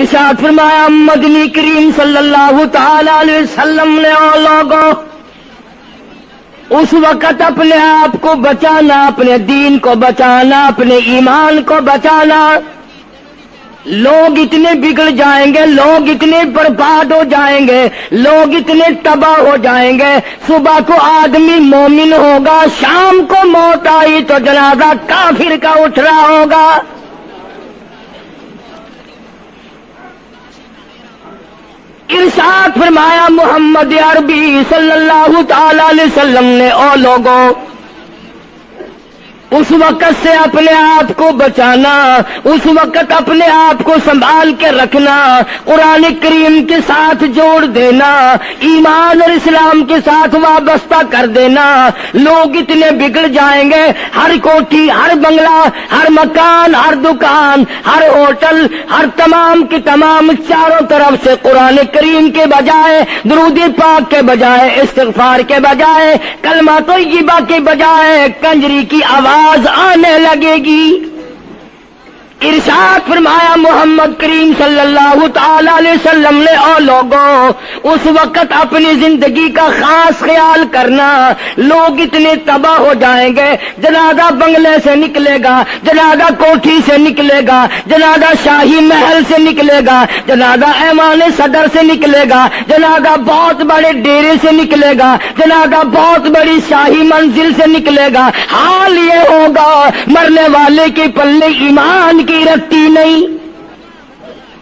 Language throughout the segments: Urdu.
ارشاد فرمایا مدنی کریم صلی اللہ تعالی علیہ وسلم نے اور لوگوں اس وقت اپنے آپ کو بچانا، اپنے دین کو بچانا، اپنے ایمان کو بچانا. لوگ اتنے بگڑ جائیں گے، لوگ اتنے برباد ہو جائیں گے، لوگ اتنے تباہ ہو جائیں گے. صبح کو آدمی مومن ہوگا، شام کو موت آئی تو جنازہ کافر کا اٹھ رہا ہوگا. ارشاد فرمایا محمد عربی صلی اللہ تعالی علیہ وسلم نے او لوگوں اس وقت سے اپنے آپ کو بچانا، اس وقت اپنے آپ کو سنبھال کے رکھنا، قرآن کریم کے ساتھ جوڑ دینا، ایمان اور اسلام کے ساتھ وابستہ کر دینا. لوگ اتنے بگڑ جائیں گے، ہر کوٹھی، ہر بنگلہ، ہر مکان، ہر دکان، ہر ہوٹل، ہر تمام کی تمام چاروں طرف سے قرآن کریم کے بجائے، درود پاک کے بجائے، استغفار کے بجائے، کلمہ طیبہ کے بجائے کنجری کی آواز آنے لگے گی. ارشاد فرمایا محمد کریم صلی اللہ تعالی علیہ وسلم نے او لوگوں اس وقت اپنی زندگی کا خاص خیال کرنا. لوگ اتنے تباہ ہو جائیں گے، جنازہ بنگلے سے نکلے گا، جنازہ کوٹھی سے نکلے گا، جنازہ شاہی محل سے نکلے گا، جنازہ ایوان صدر سے نکلے گا، جنازہ بہت بڑے ڈیرے سے نکلے گا، جنازہ بہت بڑی شاہی منزل سے نکلے گا. حال یہ ہوگا مرنے والے کے پلے ایمان کی رتی نہیں.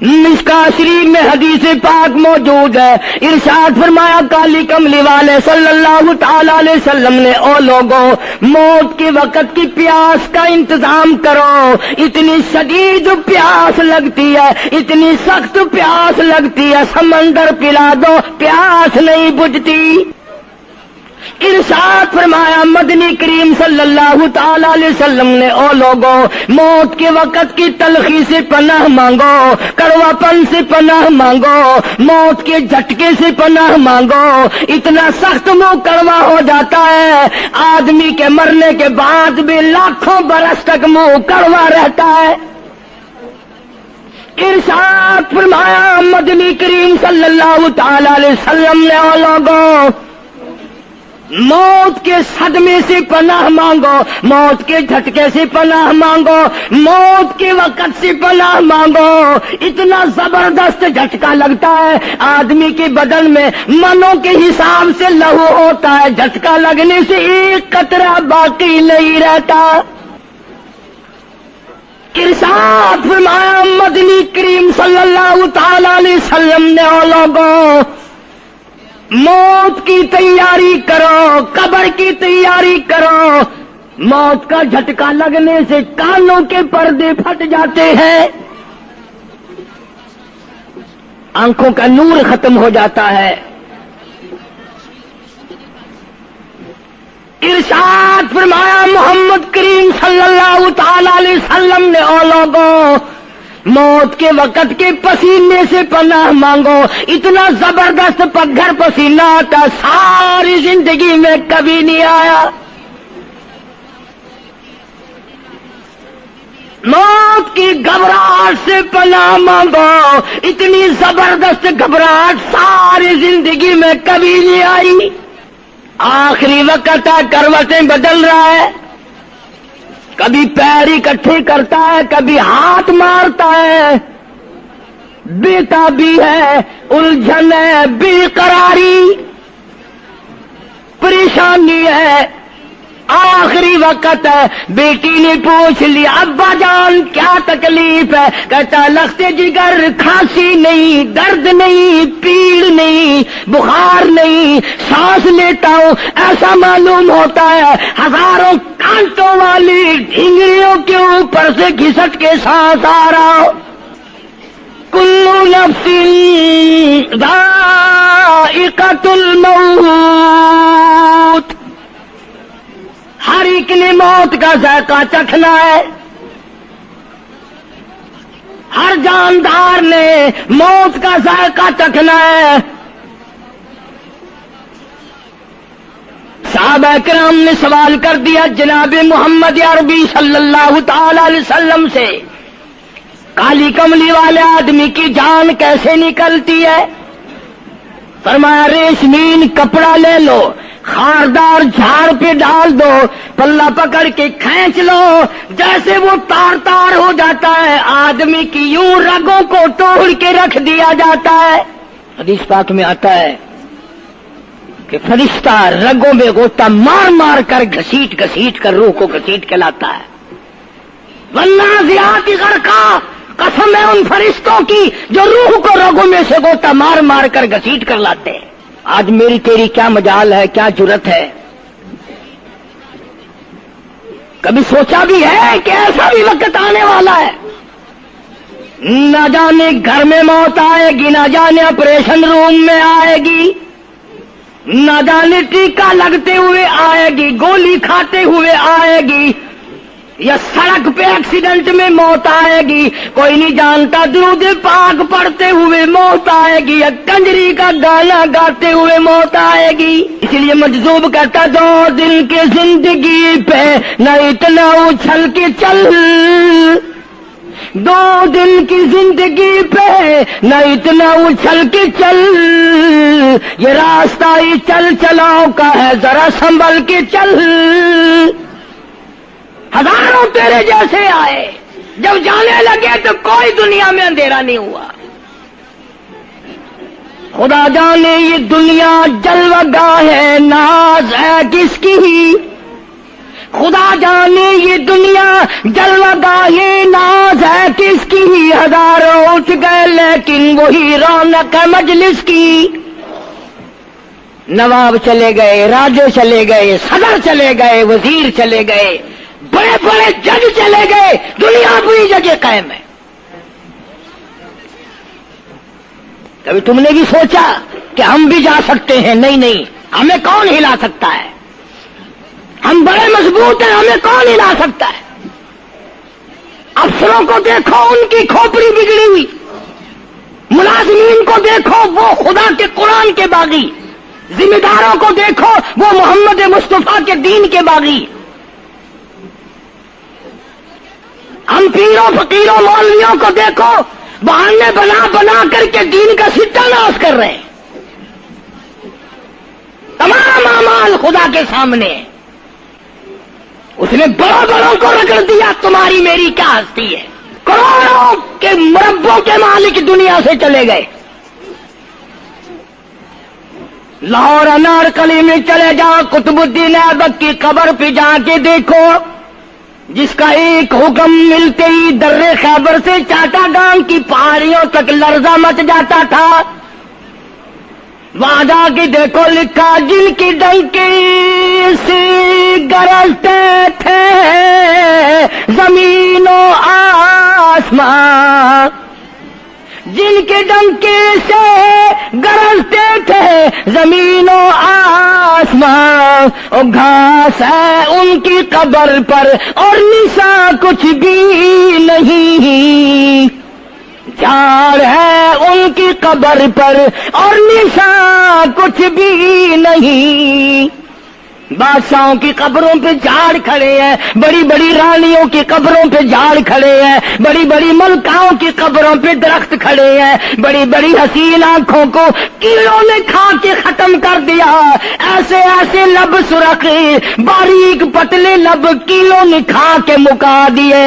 مشکاۃ شریف میں حدیث پاک موجود ہے. ارشاد فرمایا کالی کملی والے صلی اللہ تعالی علیہ وسلم نے او لوگوں موت کے وقت کی پیاس کا انتظام کرو. اتنی شدید پیاس لگتی ہے، اتنی سخت پیاس لگتی ہے، سمندر پلا دو پیاس نہیں بجھتی. ارشاد فرمایا مدنی کریم صلی اللہ تعالی علیہ وسلم نے او لوگوں موت کے وقت کی تلخی سے پناہ مانگو، کڑوا پن سے پناہ مانگو، موت کے جھٹکے سے پناہ مانگو. اتنا سخت منہ کڑوا ہو جاتا ہے، آدمی کے مرنے کے بعد بھی لاکھوں برس تک منہ کڑوا رہتا ہے. ارشاد فرمایا مدنی کریم صلی اللہ تعالی علیہ وسلم نے او لوگوں موت کے صدمے سے پناہ مانگو، موت کے جھٹکے سے پناہ مانگو، موت کے وقت سے پناہ مانگو. اتنا زبردست جھٹکا لگتا ہے آدمی کے بدن میں منوں کے حساب سے لہو ہوتا ہے. جھٹکا لگنے سے ایک قطرہ باقی نہیں رہتا. ارشاد فرمایا مدنی کریم صلی اللہ تعالی علیہ وسلم نے او لوگوں موت کی تیاری کرو، قبر کی تیاری کرو. موت کا جھٹکا لگنے سے کانوں کے پردے پھٹ جاتے ہیں، آنکھوں کا نور ختم ہو جاتا ہے. ارشاد فرمایا محمد کریم صلی اللہ تعالی علیہ وسلم نے او لوگوں موت کے وقت کے پسینے سے پناہ مانگو. اتنا زبردست پگھر پسینہ آتا ساری زندگی میں کبھی نہیں آیا. موت کی گھبراہٹ سے پناہ مانگو. اتنی زبردست گھبراہٹ ساری زندگی میں کبھی نہیں آئی. آخری وقت ہے، کروٹیں بدل رہا ہے، کبھی پیر اکٹھے کرتا ہے، کبھی ہاتھ مارتا ہے، بےتابی ہے، الجھن ہے، بے قراری، پریشانی ہے. آخری وقت ہے. بیٹی نے پوچھ لیا ابا جان کیا تکلیف ہے؟ کہتا لخت جگر، کھانسی نہیں، درد نہیں، پیڑ نہیں، بخار نہیں، سانس لیتا ہوں ایسا معلوم ہوتا ہے ہزاروں کانٹوں والی ڈھنگریوں کے اوپر سے گھسٹ کے سانس آ رہا ہو. کلو نفس ذائقۃ الموت، ہر ایک نے موت کا ذائقہ چکھنا ہے. ہر جاندار نے موت کا ذائقہ چکھنا ہے. صحابہ کرام نے سوال کر دیا جناب محمد عربی صلی اللہ تعالی علیہ وسلم سے کالی کملی والے آدمی کی جان کیسے نکلتی ہے؟ فرمایا ریشمین کپڑا لے لو، خاردار جھاڑ پہ ڈال دو، پلہ پکڑ کے کھینچ لو، جیسے وہ تار تار ہو جاتا ہے آدمی کی یوں رگوں کو توڑ کے رکھ دیا جاتا ہے۔ حدیث پاک میں آتا ہے کہ فرشتہ رگوں میں غوطہ مار مار کر گھسیٹ گھسیٹ کر روح کو گھسیٹ کے لاتا ہے۔ والنازعات غرقا، قسم ہے ان فرشتوں کی جو روح کو رگوں میں سے غوطہ مار مار کر گھسیٹ کر لاتے ہیں۔ آج میری تیری کیا مجال ہے، کیا جرت ہے؟ کبھی سوچا بھی ہے کہ ایسا بھی وقت آنے والا ہے، نہ جانے گھر میں موت آئے گی، نہ جانے آپریشن روم میں آئے گی، نہ جانے ٹیکا لگتے ہوئے آئے گی، گولی کھاتے ہوئے آئے گی، یا سڑک پہ ایکسیڈنٹ میں موت آئے گی، کوئی نہیں جانتا، درود پاک پڑھتے ہوئے موت آئے گی، یا کنجری کا گانا گاتے ہوئے موت آئے گی۔ اس لیے مجذوب کہتا 2 دن کی زندگی پہ نہ اتنا اچھل کے چل، 2 دن کی زندگی پہ نہ اتنا اچھل کے چل، یہ راستہ ہی چل چلاؤ کا ہے، ذرا سنبھل کے چل۔ ہزاروں تیرے جیسے آئے، جب جانے لگے تو کوئی دنیا میں اندھیرا نہیں ہوا۔ خدا جانے یہ دنیا جلوہ گاہ ہے، ناز ہے کس کی؟ خدا جانے یہ دنیا جلوہ گاہ ناز ہے کس کی؟ ہزاروں اٹھ گئے لیکن وہی رونق ہے مجلس کی۔ نواب چلے گئے، راجے چلے گئے، صدر چلے گئے، وزیر چلے گئے، بڑے بڑے جج چلے گئے، دنیا اپنی جگہ قائم ہے۔ کبھی تم نے بھی سوچا کہ ہم بھی جا سکتے ہیں؟ نہیں نہیں، ہمیں کون ہلا سکتا ہے؟ ہم بڑے مضبوط ہیں، ہمیں کون ہلا سکتا ہے؟ افسروں کو دیکھو، ان کی کھوپڑی بگڑی ہوئی، ملازمین کو دیکھو وہ خدا کے قرآن کے باغی، ذمہ داروں کو دیکھو وہ محمد مصطفیٰ کے دین کے باغی۔ ہم پیروں فقیروں مولویوں کو دیکھو، بہانے بنا بنا کر کے دین کا ستیہ ناش کر رہے ہیں۔ تمام اعمال خدا کے سامنے، اس نے بڑوں بڑوں کو رگڑ دیا، تمہاری میری کیا ہستی ہے؟ کروڑوں کے مربوں کے مالک دنیا سے چلے گئے۔ لاہور انارکلی میں چلے جاؤ، قطب الدین ایبک کی قبر پہ جا کے دیکھو، جس کا ایک حکم ملتے ہی در خیبر سے چاٹا گام کی پہاڑیوں تک لرزہ مچ جاتا تھا۔ وہاں جا کے دیکھو لکھا، جن کی ڈنکی سے گرجتے تھے زمین و آسمان، جن کے ڈنکے سے گرجتے تھے زمین و آسمان، اور گھاس ہے ان کی قبر پر اور نشان کچھ بھی نہیں، جھاڑ ہے ان کی قبر پر اور نشان کچھ بھی نہیں۔ بادشاہوں کی قبروں پہ جھاڑ کھڑے ہیں، بڑی بڑی رانیوں کی قبروں پہ جھاڑ کھڑے ہیں، بڑی بڑی ملکاؤں کی قبروں پہ درخت کھڑے ہیں، بڑی بڑی حسین آنکھوں کو کیڑوں نے کھا کے ختم کر دیا، ایسے ایسے لب سرخ باریک پتلے لب کیڑوں نے کھا کے مکا دیے۔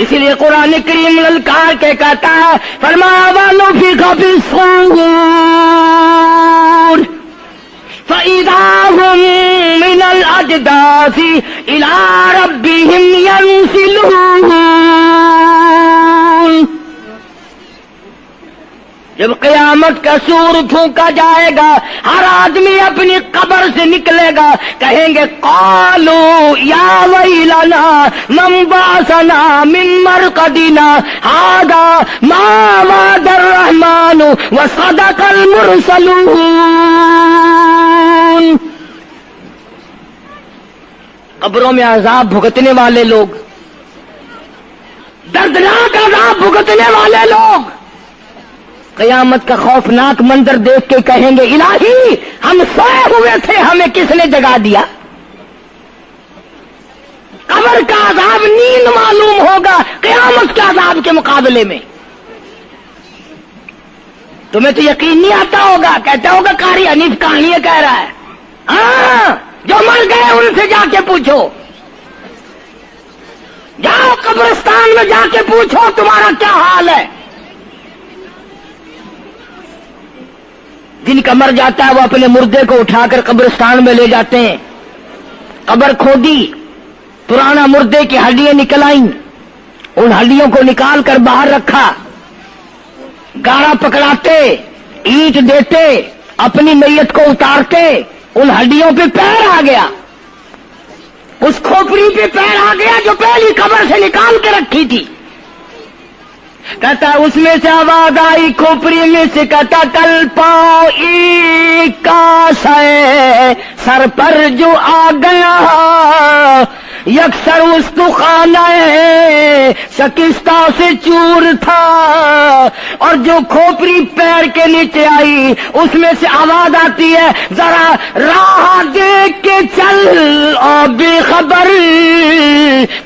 اسی لیے قرآن کریم للکار کے کہتا ہے، فرمایا وَنُفِخَ فِي الصُّورِ فَإِذَا هُم مِّنَ الْأَجْدَاثِ إِلَىٰ رَبِّهِمْ يَنسِلُونَ۔ جب قیامت کا سور پھونکا جائے گا، ہر آدمی اپنی قبر سے نکلے گا، کہیں گے قالوا یا ویلنا من بعثنا من مرقدنا هذا ما وعد الرحمن وصدق المرسلون۔ قبروں میں عذاب بھگتنے والے لوگ، دردناک عذاب بھگتنے والے لوگ قیامت کا خوفناک منظر دیکھ کے کہیں گے الہی ہم سوئے ہوئے تھے، ہمیں کس نے جگا دیا؟ قبر کا عذاب نیند معلوم ہوگا قیامت کے عذاب کے مقابلے میں. تمہیں تو یقین نہیں آتا ہوگا, کہتا ہوگا قاری حنیف کہانی کہہ رہا ہے. ہاں, جو مر گئے ان سے جا کے پوچھو, جاؤ قبرستان میں جا کے پوچھو تمہارا کیا حال ہے. جن کا مر جاتا ہے وہ اپنے مردے کو اٹھا کر قبرستان میں لے جاتے ہیں. قبر کھودی, پرانا مردے کی ہڈیاں نکل آئیں, ان ہڈیوں کو نکال کر باہر رکھا, گاڑا پکڑاتے, اینٹ دیتے, اپنی میت کو اتارتے, ان ہڈیوں پہ پیر آ گیا, اس کھوپڑی پہ پیر آ گیا جو پہلی قبر سے نکال کے رکھی تھی. کہتا اس میں سے آواز آئی کھوپڑی میں سے, کہتا کل پاؤ ایک کا سر پر جو آ گیا, یکسر استخانہ شکستہ سے چور تھا. اور جو کھوپڑی پیر کے نیچے آئی اس میں سے آواز آتی ہے ذرا راہ دیکھ کے چل اور بے خبر,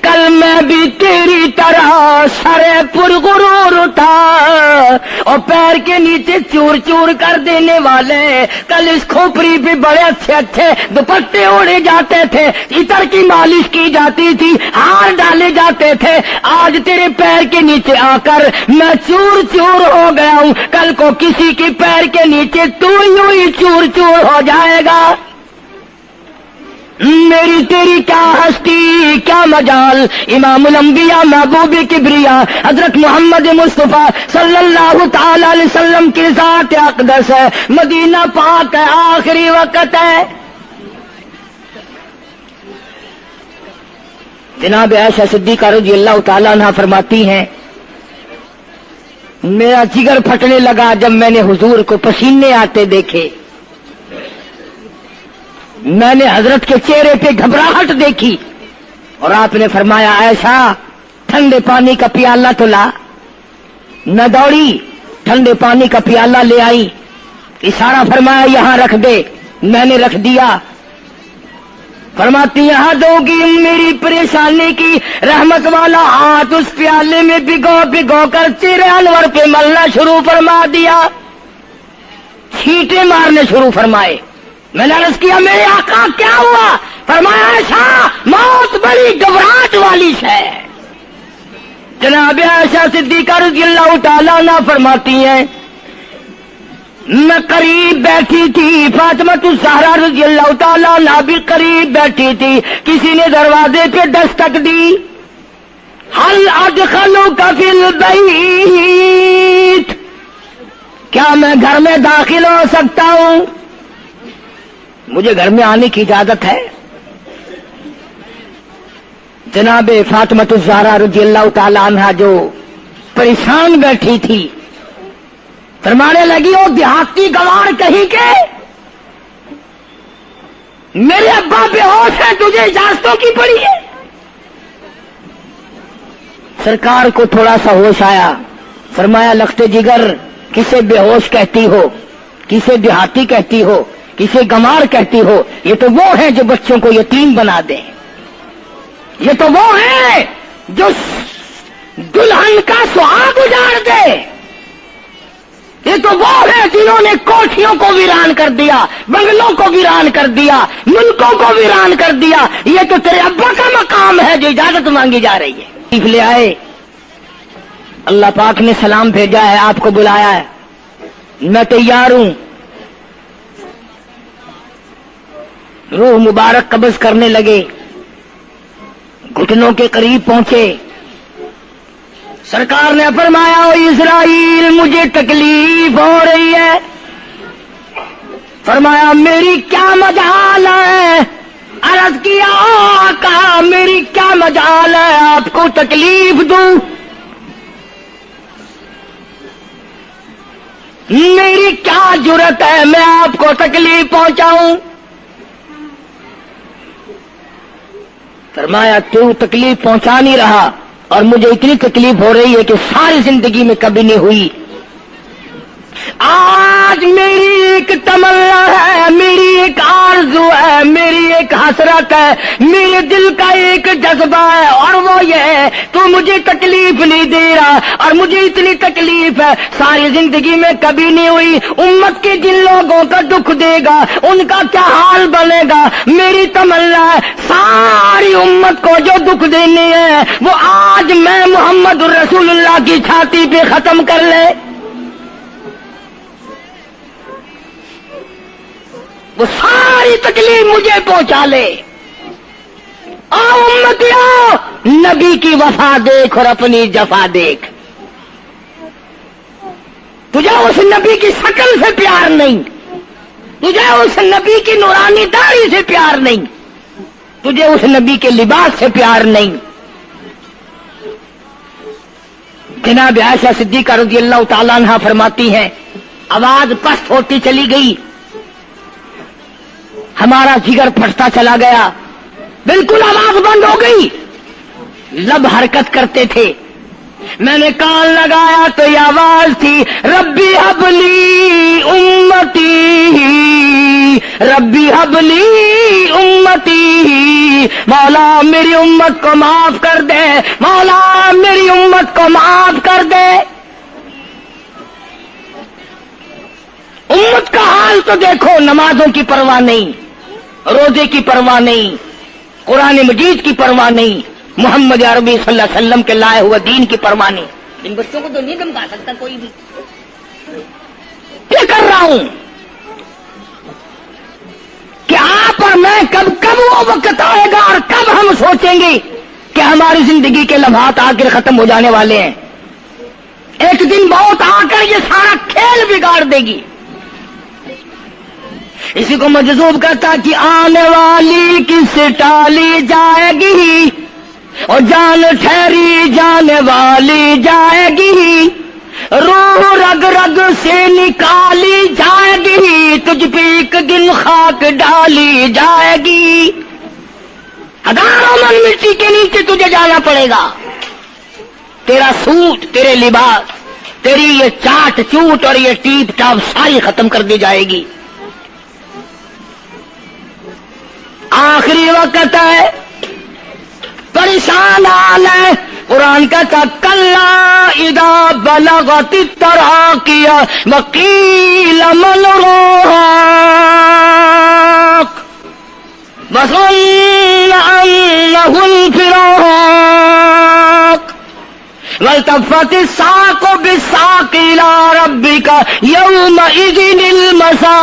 کل میں بھی تیری طرح سرے پرغرور تھا. اور پیر کے نیچے چور چور کر دینے والے کل اس کھوپڑی پہ بڑے اچھے اچھے دوپٹے اوڑے جاتے تھے, عطر کی مالش کی جاتی تھی, ہار ڈالے جاتے تھے. آج تیرے پیر کے نیچے آ کر میں چور چور ہو گیا ہوں, کل کو کسی کے پیر کے نیچے تو یوں ہی چور چور ہو جائے گا. میری تیری کیا ہستی کیا مجال. امام الانبیاء محبوب کبریا حضرت محمد مصطفیٰ صلی اللہ تعالی علیہ وسلم کی ذات اقدس ہے, مدینہ پاک ہے, آخری وقت ہے. جناب عائشہ صدیقہ رضی اللہ تعالیٰ عنہ فرماتی ہیں میرا جگر پھٹنے لگا جب میں نے حضور کو پسینے آتے دیکھے. میں نے حضرت کے چہرے پہ گھبراہٹ دیکھی اور آپ نے فرمایا عائشہ ٹھنڈے پانی کا پیالہ تو لا. نہ دوڑی, ٹھنڈے پانی کا پیالہ لے آئی, اشارہ فرمایا یہاں رکھ دے. میں نے رکھ دیا. فرماتی یہاں دو گی میری پریشانی کی رحمت والا ہاتھ اس پیالے میں بھگو بھگو کر چہرے انور پہ ملنا شروع فرما دیا, چھینٹے مارنے شروع فرمائے. میں نے عرض کیا میرے آقا کیا ہوا؟ فرمایا عائشہ موت بڑی گھبراہٹ والی ہے. جناب عائشہ صدیقہ رضی اللہ تعالیٰ عنہ فرماتی ہیں میں قریب بیٹھی تھی, فاطمہ الزہرا رضی اللہ تعالیٰ عنہ بھی قریب بیٹھی تھی. کسی نے دروازے پہ دستک دی, حل ادخلوک فی البیت, کیا میں گھر میں داخل ہو سکتا ہوں؟ مجھے گھر میں آنے کی اجازت ہے؟ جناب فاطمہ الزہرا رضی اللہ تعالی عنہا جو پریشان بیٹھی تھی فرمانے لگی وہ دیہاتی گوار کہیں کے میرے ابا بے ہوش ہے, تجھے اجازتوں کی پڑی ہے. سرکار کو تھوڑا سا ہوش آیا, فرمایا لختے جگر کسے بے ہوش کہتی ہو, کسے دیہاتی کہتی ہو, کسے گمار کہتی ہو؟ یہ تو وہ ہیں جو بچوں کو یتیم بنا دیں, یہ تو وہ ہیں جو دلہن کا سہاگ اجاڑ دے, یہ تو وہ ہیں جنہوں نے کوٹھیوں کو ویران کر دیا, بنگلوں کو ویران کر دیا, ملکوں کو ویران کر دیا. یہ تو تیرے ابا کا مقام ہے جو اجازت مانگی جا رہی ہے. لے آئے, اللہ پاک نے سلام بھیجا ہے, آپ کو بلایا ہے, میں تیار ہوں. روح مبارک قبض کرنے لگے, گھٹنوں کے قریب پہنچے. سرکار نے فرمایا او اسرائیل مجھے تکلیف ہو رہی ہے. فرمایا میری کیا مجال ہے؟ عرض کیا آقا میری کیا مجال ہے آپ کو تکلیف دوں؟ میری کیا جرت ہے میں آپ کو تکلیف پہنچاؤں؟ فرمایا تو تکلیف پہنچا نہیں رہا اور مجھے اتنی تکلیف ہو رہی ہے کہ ساری زندگی میں کبھی نہیں ہوئی. آج میری ایک تمنا ہے، میری ایک آرزو ہے، میری ایک حسرت ہے، میرے دل کا ایک جذبہ ہے، اور وہ یہ ہے تو مجھے تکلیف نہیں دے رہا، اور مجھے اتنی تکلیف ہے ساری زندگی میں کبھی نہیں ہوئی۔ امت کے جن لوگوں کا دکھ دے گا ان کا کیا حال بنے گا؟ میری تمنا ہے ساری امت کو جو دکھ دینے ہے وہ آج میں محمد رسول اللہ کی چھاتی پہ ختم کر لے، وہ ساری تکلیف مجھے پہنچا لے۔ آؤ امتیوں، نبی کی وفا دیکھ اور اپنی جفا دیکھ۔ تجھے اس نبی کی شکل سے پیار نہیں، تجھے اس نبی کی نورانی داڑھی سے پیار نہیں، تجھے اس نبی کے لباس سے پیار نہیں۔ جناب عائشہ صدیقہ رضی اللہ تعالیٰ عنہا فرماتی ہیں آواز پست ہوتی چلی گئی، ہمارا جگر پھٹتا چلا گیا، بالکل آواز بند ہو گئی، لب حرکت کرتے تھے۔ میں نے کان لگایا تو یہ آواز تھی ربی حبلی امتی، ربی حبلی امتی، مولا میری امت کو معاف کر دے، مولا میری امت کو معاف کر دے۔ امت کا حال تو دیکھو، نمازوں کی پرواہ نہیں، روزے کی پرواہ نہیں، قرآن مجید کی پرواہ نہیں، محمد عربی صلی اللہ علیہ وسلم کے لائے ہوئے دین کی پرواہ نہیں۔ ان بچوں کو تو نہیں دمکا سکتا کوئی بھی۔ کیا کر رہا ہوں کہ آپ اور میں کب وہ وقت آئے گا اور کب ہم سوچیں گے کہ ہماری زندگی کے لمحات آ کر ختم ہو جانے والے ہیں۔ ایک دن بہت آ کر یہ سارا کھیل بگاڑ دے گی۔ اسی کو مجذوب کرتا کہ آنے والی کس ٹالی جائے گی، اور جان ٹھہری جانے والی جائے گی، روح رگ رگ سے نکالی جائے گی، تجھ پہ ایک دن خاک ڈالی جائے گی، ہزاروں من مٹی کے نیچے تجھے جانا پڑے گا، تیرا سوٹ، تیرے لباس، تیری یہ چاٹ چوٹ اور یہ ٹیپ ٹاپ ساری ختم کر دی جائے گی۔ آخری وقت ہے، پریشان حال ہے۔ قرآن کا کلا اذا بلغت التراقی وقیل من راق وظن انه الفراق والتفت الساق بالساق الى ربك يومئذ المساق۔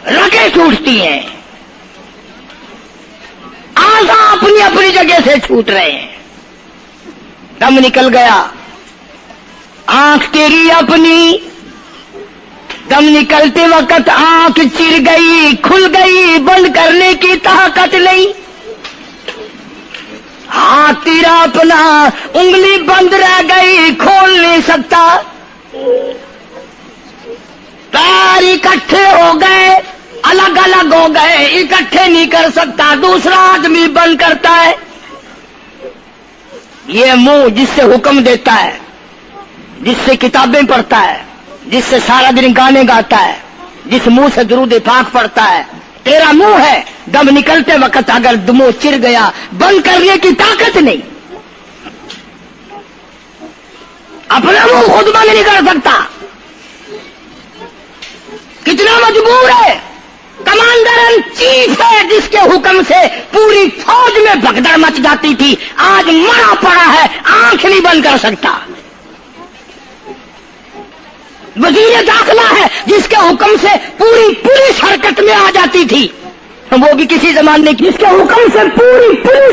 رگیں ٹوٹتی ہیں، اعضاء اپنی اپنی جگہ سے چھوٹ رہے ہیں، دم نکل گیا، آنکھ تیری اپنی، دم نکلتے وقت آنکھ چر گئی، کھل گئی، بند کرنے کی طاقت نہیں، ہاتھ تیرا اپنا انگلی بند رہ گئی، کھول نہیں سکتا، پیر اکٹھے ہو گئے، الگ الگ ہو گئے، اکٹھے نہیں کر سکتا، دوسرا آدمی بند کرتا ہے۔ یہ منہ جس سے حکم دیتا ہے، جس سے کتابیں پڑھتا ہے، جس سے سارا دن گانے گاتا ہے، جس منہ سے درود پاک پڑھتا ہے، تیرا منہ ہے، دم نکلتے وقت اگر منہ چر گیا، بند کرنے کی طاقت نہیں، اپنا منہ خود بند نہیں کر سکتا، کتنا مجبور ہے، کمانڈر ان چیف ہے جس کے حکم سے پوری فوج میں بھگدڑ مچ جاتی تھی، آج مرا پڑا ہے، آنکھ نہیں بند کر سکتا۔ وزیر داخلہ ہے جس کے حکم سے پوری حرکت میں آ جاتی تھی، وہ بھی کسی زمانے کی، جس کے حکم سے پوری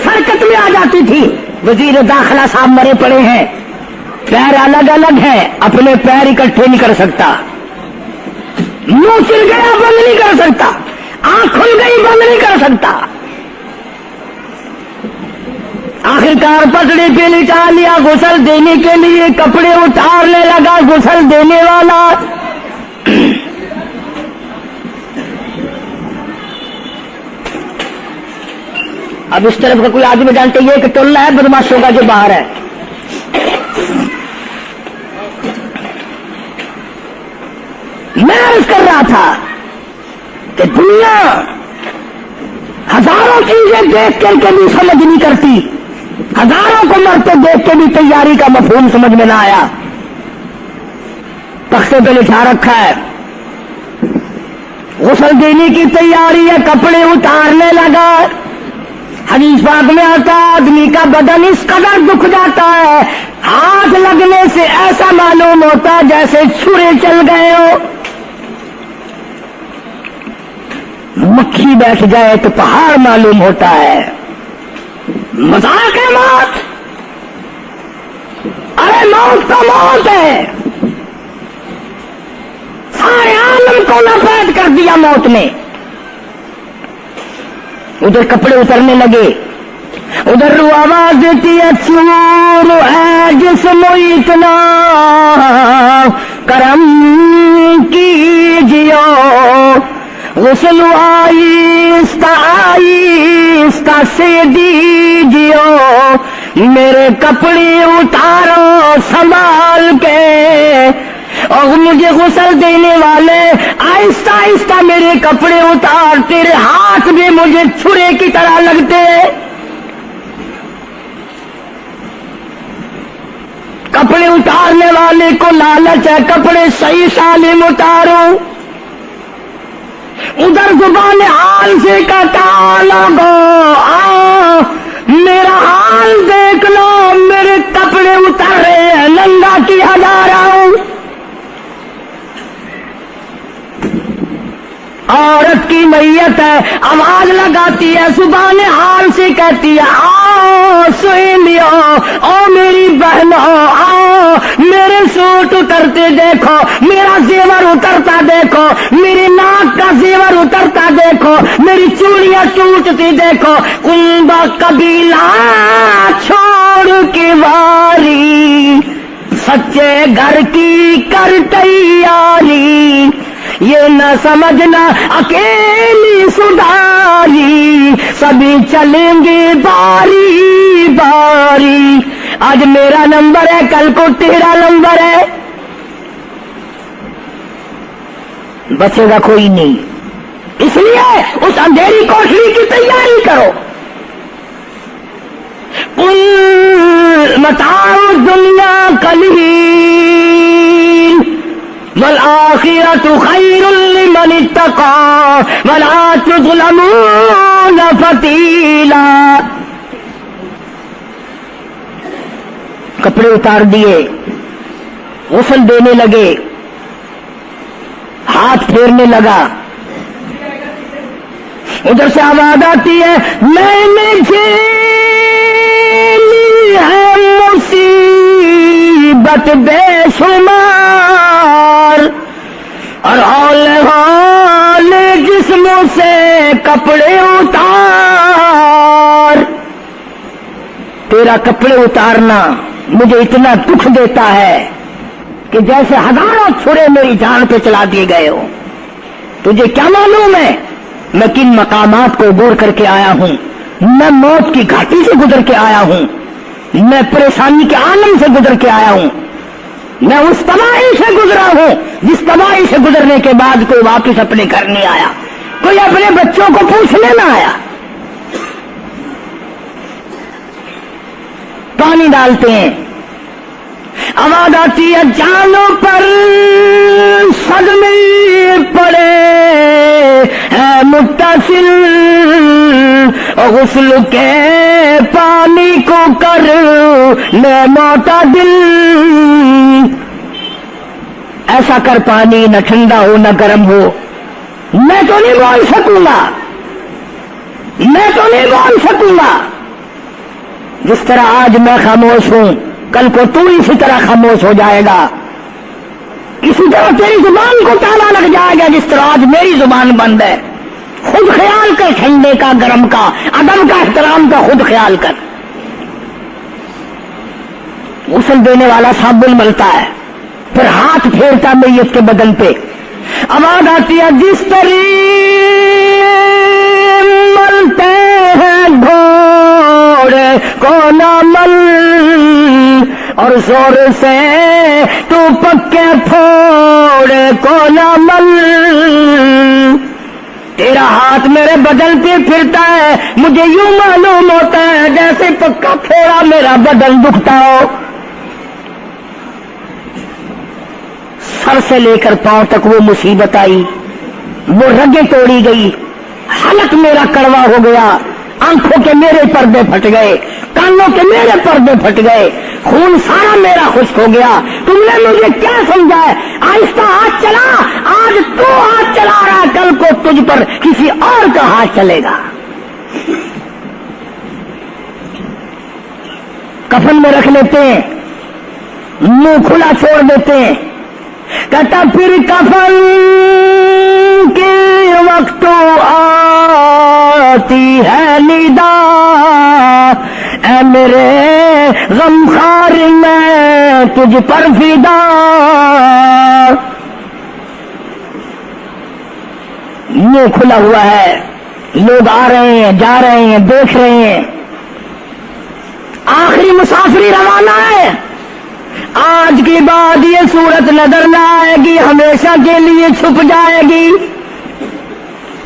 حرکت میں آ جاتی تھی، وزیر داخلہ صاحب مرے پڑے ہیں، پیر الگ الگ ہیں، اپنے پیر اکٹھے نہیں کر سکتا، منہ چل گیا بند نہیں کر سکتا، آنکھ کھل گئی بند نہیں کر سکتا، آخرکار پسڑی پہ لٹا لیا، غسل دینے کے لیے کپڑے اتارنے لگا غسل دینے والا، اب اس طرف کا کوئی آدمی جانتے یہ کہ ٹولہ ہے بدماشوں کا جو باہر ہے، عرض کر رہا تھا کہ دنیا ہزاروں چیزیں دیکھ کر کے بھی سمجھ نہیں کرتی، ہزاروں کو مرتے دیکھ کے بھی تیاری کا مفہوم سمجھ میں نہ آیا۔ تختے پہ لکھا رکھا ہے غسل دینے کی تیاری ہے، کپڑے اتارنے لگا۔ حدیث پاک میں آتا ہے آدمی کا بدن اس قدر دکھ جاتا ہے، ہاتھ لگنے سے ایسا معلوم ہوتا ہے جیسے چھرے چل گئے ہو، مکھی بیٹھ جائے تو پہاڑ معلوم ہوتا ہے۔ مذاق ہے موت، ارے موت تو موت ہے، سارے عالم کو لپیٹ کر دیا موت نے۔ ادھر کپڑے اترنے لگے، ادھر رو آواز دیتی ہے چور ہے جسم اتنا کرم کیجیو، غسل آہستہ آہستہ سے دیجیو، میرے کپڑے اتارو سنبھال کے، اور مجھے غسل دینے والے آہستہ آہستہ میرے کپڑے اتار، تیرے ہاتھ بھی مجھے چھرے کی طرح لگتے، کپڑے اتارنے والے کو لالچ ہے کپڑے صحیح سالم اتارو، ادھر زبان حال سے کہتا لوگو میرا حال دیکھ لو، میرے کپڑے اتر رہے ہیں، ننگا کیا جا رہا ہوں۔ عورت کی میت ہے، آواز لگاتی ہے، زبان حال سے کہتی ہے آؤ سہیلیو، او میری بہنوں آؤ، میرے سوٹ اترتے دیکھو، میرا زیور اترتا دیکھو، میری ناک کا زیور اترتا دیکھو، میری چوڑیاں ٹوٹتی دیکھو، کنبا قبیلہ چھوڑ کے واری، سچے گھر کی کر تیاری، یہ نہ سمجھنا اکیلی سدھاری، سبھی چلیں گے باری باری، آج میرا نمبر ہے کل کو تیرا نمبر ہے، بچے گا کوئی نہیں، اس لیے اس اندھیری کوٹری کی تیاری کرو۔ متاع الدنیا قلیل والآخرۃ خیر لمن اتقى ولا تظلمون فتیلا۔ کپڑے اتار دیے، غسل دینے لگے، ہاتھ پھیرنے لگا، ادھر سے آواز آتی ہے میں نے جھیلی ہے مصیبت بے شمار، اور ہال جسموں سے کپڑے اتار، تیرا کپڑے اتارنا مجھے اتنا دکھ دیتا ہے کہ جیسے ہزاروں چھرے میری جان پہ چلا دیے گئے ہو۔ تجھے کیا معلوم ہے میں کن مقامات کو عبور کر کے آیا ہوں، میں موت کی گھاٹی سے گزر کے آیا ہوں، میں پریشانی کے عالم سے گزر کے آیا ہوں، میں اس تباہی سے گزرا ہوں جس تباہی سے گزرنے کے بعد کوئی واپس اپنے گھر نہیں آیا، کوئی اپنے بچوں کو پوچھنے نہ آیا۔ پانی ڈالتے ہیں، آواز آتی ہے جانوں پر صدمے پڑے ہے متصل، غسل کے پانی کو کر لے معتدل، ایسا کر پانی نہ ٹھنڈا ہو نہ گرم ہو، میں تو نہیں بول سکوں گا، میں تو نہیں بول سکوں گا، جس طرح آج میں خاموش ہوں کل کو تو اسی طرح خاموش ہو جائے گا، اسی طرح تیری زبان کو تالا لگ جائے گا جس طرح آج میری زبان بند ہے۔ خود خیال کر، ٹھنڈے کا گرم کا ادب کا احترام کا خود خیال کر۔ غسل دینے والا صابن ملتا ہے، پھر ہاتھ پھیرتا میت کے بدن پہ، آواز آتی ہے جس طرح ملتے ہیں گھوڑے کو نہ مل، اور زور سے تو پکے پھوڑے کو نہ مل، تیرا ہاتھ میرے بدن پہ پھرتا ہے، مجھے یوں معلوم ہوتا ہے جیسے پکا پھوڑا میرا بدن دکھتا ہو۔ سر سے لے کر پاؤں تک وہ مصیبت آئی، وہ رگیں توڑی گئی، حلق میرا کڑوا ہو گیا، آنکھوں کے میرے پردے پھٹ گئے، کانوں کے میرے پردے پھٹ گئے، خون سارا میرا خشک ہو گیا۔ تم نے مجھے کیا سمجھا ہے؟ آہستہ ہاتھ چلا، آج تو ہاتھ چلا رہا، کل کو تجھ پر کسی اور کا ہاتھ چلے گا۔ کفن میں رکھ لیتے ہیں، منہ کھلا چھوڑ دیتے ہیں، کہتا پھر کفن کے وقت آتی ہے ندا، اے میرے غمخوار میں تجھ پر فدا۔ منہ کھلا ہوا ہے، لوگ آ رہے ہیں، جا رہے ہیں، دیکھ رہے ہیں، آخری مسافری روانہ ہے۔ آج کے بعد یہ صورت نظر نہ آئے گی، ہمیشہ کے لیے چھپ جائے گی۔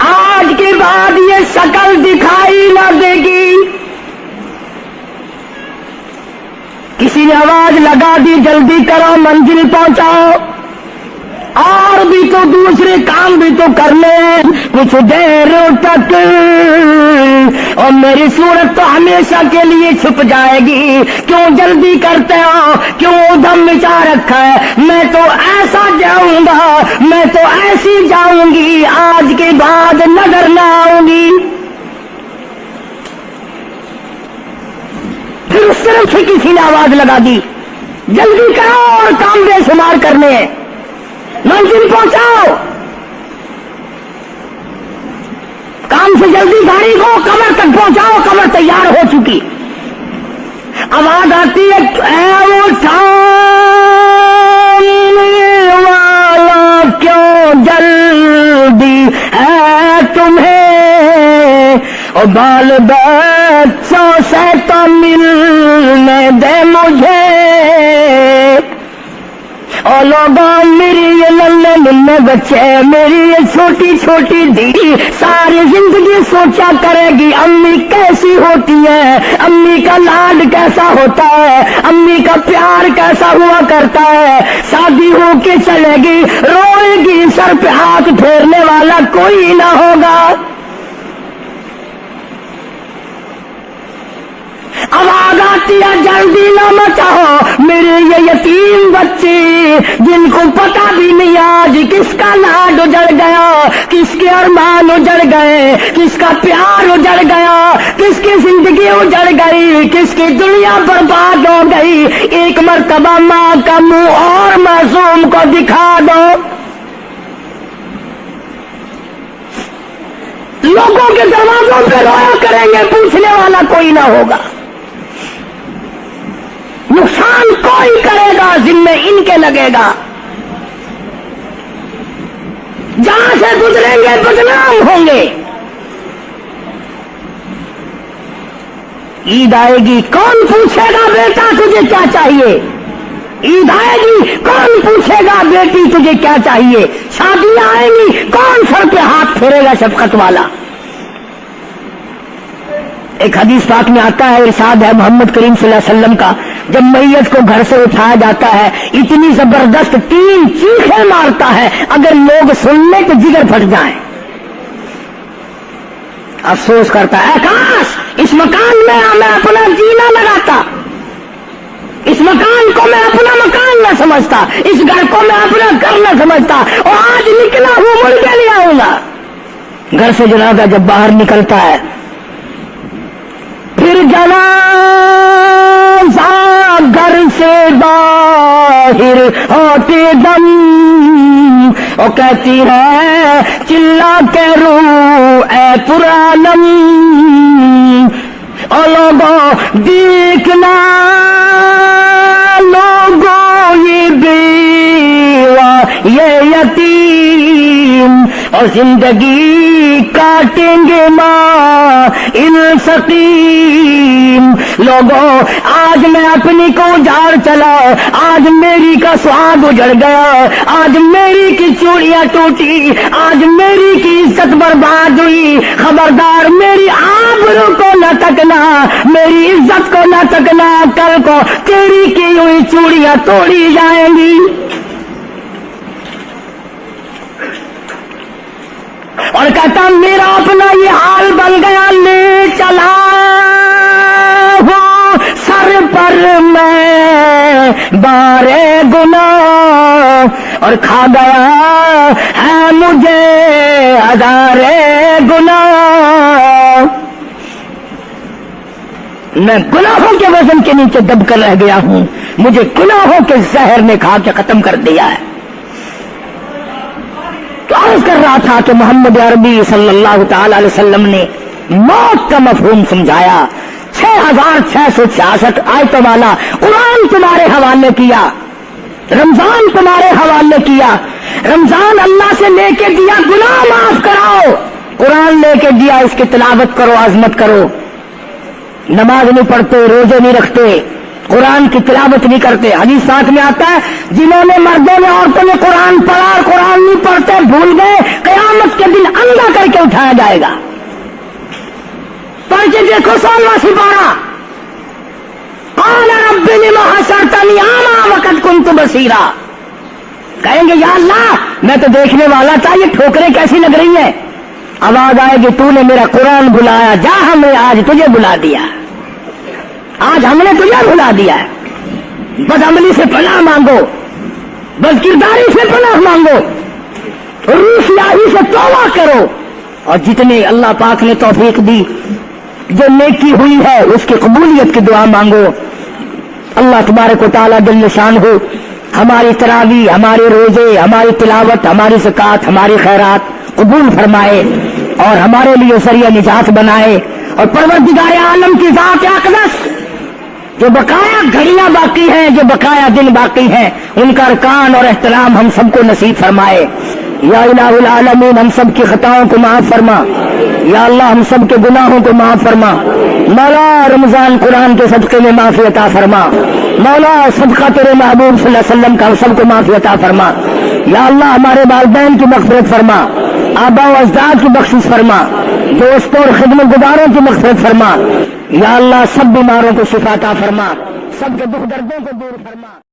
آج کے بعد یہ شکل دکھائی نہ دے گی۔ کسی نے آواز لگا دی، جلدی کرو، منزل پہنچاؤ، اور بھی تو دوسرے کام بھی تو کرنے ہیں، کچھ دیر تک اور میری صورت تو ہمیشہ کے لیے چھپ جائے گی۔ کیوں جلدی کرتے ہو؟ کیوں ادھم مچا رکھا ہے؟ میں تو ایسا جاؤں گا، میں تو ایسی جاؤں گی، آج کے بعد نظر نہ آؤں گی۔ پھر اس طرف سے کسی نے آواز لگا دی، جلدی کرو اور کام بے شمار کرنے ہیں، منزل پہنچاؤ، کام سے جلدی گاڑی کو کمر تک پہنچاؤ، کمر تیار ہو چکی۔ آواز آتی ہے، اے اٹھانے والا کیوں جلدی ہے تمہیں، اور بال بچوں سے تو ملنے دے مجھے، اور لوگوں میری یہ ننھے ننھے بچے، میری یہ چھوٹی چھوٹی دی ساری زندگی سوچا کرے گی امی کیسی ہوتی ہے، امی کا لاڈ کیسا ہوتا ہے، امی کا پیار کیسا ہوا کرتا ہے۔ شادی ہو کے چلے گی، روئے گی، سر پہ ہاتھ پھیرنے والا کوئی نہ ہوگا۔ آواز آتی ہے، جلدی نہ مچاؤ، میرے یہ یتیم بچے جن کو پتہ بھی نہیں آج کس کا لاڈ اجڑ گیا، کس کے ارمان اجڑ گئے، کس کا پیار اجڑ گیا، کس کی زندگی اجڑ گئی، کس کی دنیا برباد ہو گئی۔ ایک مرتبہ ماں کا منہ اور معصوم کو دکھا دو۔ لوگوں کے دروازوں پہ رویا کریں گے، پوچھنے والا کوئی نہ ہوگا، نقصان کوئی کرے گا، ذمہ ان کے لگے گا، جہاں سے گزریں گے بدنام ہوں گے۔ عید آئے گی، کون پوچھے گا بیٹا تجھے کیا چاہیے؟ عید آئے گی، کون پوچھے گا بیٹی تجھے کیا چاہیے؟ شادیاں آئیں گی، کون سر پہ ہاتھ پھیرے گا شفقت والا؟ ایک حدیث پاک میں آتا ہے، ارشاد ہے محمد کریم صلی اللہ علیہ وسلم کا، جب میت کو گھر سے اٹھایا جاتا ہے اتنی زبردست 3 چیخیں مارتا ہے، اگر لوگ سننے تو جگر پھٹ جائیں۔ افسوس کرتا ہے، کاش اس مکان میں میں اپنا جینا لگاتا، اس مکان کو میں اپنا مکان نہ سمجھتا، اس گھر کو میں اپنا گھر نہ سمجھتا، اور آج نکلا ہوں مڑ کے نہیں آؤں گا۔ گھر سے جنازہ جب باہر نکلتا ہے، پھر جنازہ گھر سے باہر ہوتے دم، وہ کہتی ہے چلا کے رو اے پرانم، او لوگوں دیکھنا، لوگوں یہ بیوہ یہ یتیم، اور زندگی کاٹیں گے ماں السقیم. لوگوں آج میں اپنی کو اجاڑ چلا, آج میری کا سہاگ اجڑ گیا, آج میری کی چوڑیاں ٹوٹی, آج میری کی عزت برباد ہوئی. خبردار میری آبرو کو نہ تکنا, میری عزت کو نہ تکنا, کل کو تیری کی ہوئی چوڑیاں توڑی جائیں گی. اور کہتا میرا اپنا یہ حال بن گیا, لے چلا ہو سر پر میں بارے گناہ, اور کھا گیا ہے مجھے ہزارے گناہ. میں گناہوں کے وزن کے نیچے دب کر رہ گیا ہوں, مجھے گناہوں کے زہر نے کھا کے ختم کر دیا ہے. تو عرض کر رہا تھا کہ محمد عربی صلی اللہ تعالی علیہ وسلم نے موت کا مفہوم سمجھایا. 6666 آیتوں والا قرآن تمہارے حوالے کیا, رمضان تمہارے حوالے کیا. رمضان اللہ سے لے کے دیا گناہ معاف کراؤ, قرآن لے کے دیا اس کی تلاوت کرو, عظمت کرو. نماز نہیں پڑھتے, روزے نہیں رکھتے, قرآن کی تلاوت نہیں کرتے. حدیث ساتھ میں آتا ہے جنہوں نے مردوں نے عورتوں نے قرآن پڑھا اور قرآن نہیں پڑھتے بھول گئے, قیامت کے دن اندھا کر کے اٹھایا جائے گا. پڑھ کے دیکھو 16واں سپارہ, قال رب لما حشرتنی اعمی وقد كنت بصیرا. کہیں گے یا اللہ میں تو دیکھنے والا تھا, یہ ٹھوکریں کیسی لگ رہی ہیں. آواز آئے گی تو نے میرا قرآن بلایا, جا ہم نے آج تجھے بلا دیا, آج ہم نے تجھے بلا دیا ہے. بدعملی سے پناہ مانگو, بدکرداری سے پناہ مانگو, روسیاہی سے توبہ کرو, اور جتنے اللہ پاک نے توفیق دی جو نیکی ہوئی ہے اس کی قبولیت کی دعا مانگو. اللہ تبارک و تعالیٰ جل شان ہو ہماری تراویح, ہمارے روزے, ہماری تلاوت, ہماری زکات, ہماری خیرات قبول فرمائے اور ہمارے لیے ذریعہ نجات بنائے. اور پروردگار عالم کی ذات اقدس جو بقایا گھڑیاں باقی ہیں, جو بقایا دن باقی ہیں, ان کا ارکان اور احترام ہم سب کو نصیب فرمائے. یا الہ العالمین ہم سب کی خطاؤں کو معاف فرما, یا اللہ ہم سب کے گناہوں کو معاف فرما. مولا رمضان قرآن کے صدقے میں معافی عطا فرما. مولا صدقہ تیرے محبوب صلی اللہ علیہ وسلم کا ہم سب کو معافی عطا فرما. یا اللہ ہمارے والدین کی مغفرت فرما, آبا و اجداد کی بخشش فرما, دوستوں اور خدمت گزاروں کی مغفرت فرما. یا اللہ سب بیماروں کو شفا عطا فرما, سب کے دکھ دردوں کو دور فرما.